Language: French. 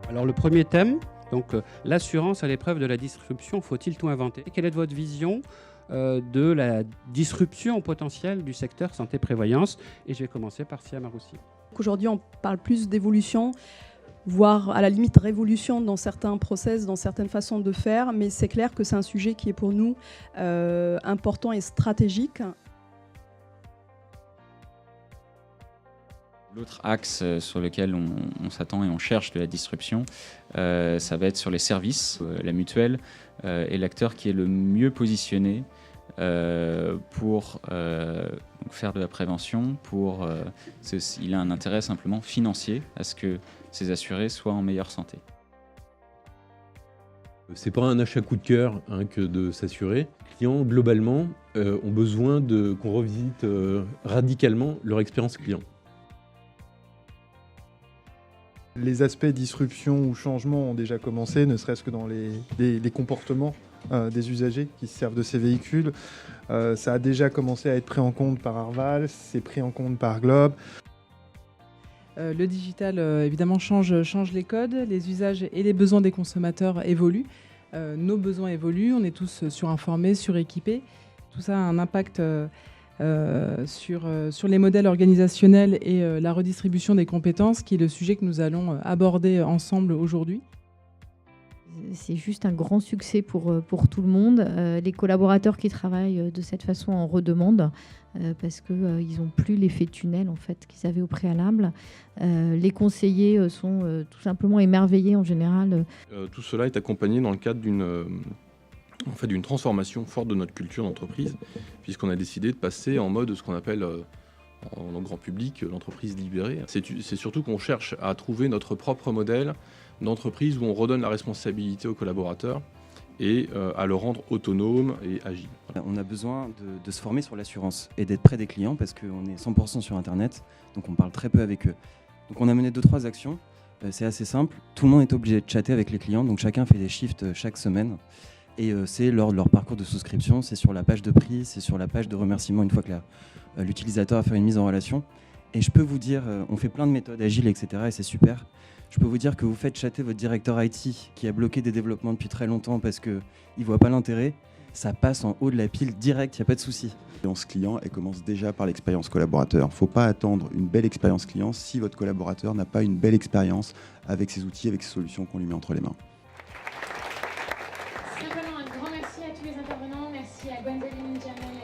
Alors le premier thème, l'assurance à l'épreuve de la disruption, faut-il tout inventer? Quelle est votre vision de la disruption potentielle du secteur santé-prévoyance? Et je vais commencer par Sia Maroussi. Aujourd'hui, on parle plus d'évolution, voire à la limite révolution dans certains process, dans certaines façons de faire, mais c'est clair que c'est un sujet qui est pour nous important et stratégique. L'autre axe sur lequel on s'attend et on cherche de la disruption, ça va être sur les services. La mutuelle est l'acteur qui est le mieux positionné pour faire de la prévention. Il a un intérêt simplement financier à ce que ses assurés soient en meilleure santé. C'est pas un achat coup de cœur que de s'assurer. Les clients, globalement, ont besoin qu'on revisite radicalement leur expérience client. Les aspects disruption ou changement ont déjà commencé, ne serait-ce que dans les comportements des usagers qui se servent de ces véhicules. Ça a déjà commencé à être pris en compte par Arval, c'est pris en compte par Globe. Le digital, évidemment, change les codes, les usages et les besoins des consommateurs évoluent. Nos besoins évoluent, on est tous surinformés, suréquipés. Tout ça a un impact sur les modèles organisationnels et la redistribution des compétences, qui est le sujet que nous allons aborder ensemble aujourd'hui. C'est juste un grand succès pour tout le monde. Les collaborateurs qui travaillent de cette façon en redemandent parce qu'ils n'ont plus l'effet tunnel en fait, qu'ils avaient au préalable. Les conseillers sont tout simplement émerveillés en général. Tout cela est accompagné dans le cadre d'une transformation forte de notre culture d'entreprise, puisqu'on a décidé de passer en mode ce qu'on appelle en grand public l'entreprise libérée. C'est surtout qu'on cherche à trouver notre propre modèle d'entreprise où on redonne la responsabilité aux collaborateurs et à le rendre autonome et agile. On a besoin de se former sur l'assurance et d'être près des clients parce qu'on est 100% sur Internet, donc on parle très peu avec eux. Donc on a mené 2-3 actions, c'est assez simple, tout le monde est obligé de chatter avec les clients, donc chacun fait des shifts chaque semaine. Et c'est lors de leur parcours de souscription, c'est sur la page de prix, c'est sur la page de remerciement une fois que l'utilisateur a fait une mise en relation. Et je peux vous dire, on fait plein de méthodes agiles, etc. et c'est super. Je peux vous dire que vous faites chatter votre directeur IT qui a bloqué des développements depuis très longtemps parce qu'il ne voit pas l'intérêt. Ça passe en haut de la pile direct, il n'y a pas de souci. L'expérience client, elle commence déjà par l'expérience collaborateur. Il ne faut pas attendre une belle expérience client si votre collaborateur n'a pas une belle expérience avec ses outils, avec ses solutions qu'on lui met entre les mains. Simplement un grand merci à tous les intervenants, merci à Gwendoline Jamel.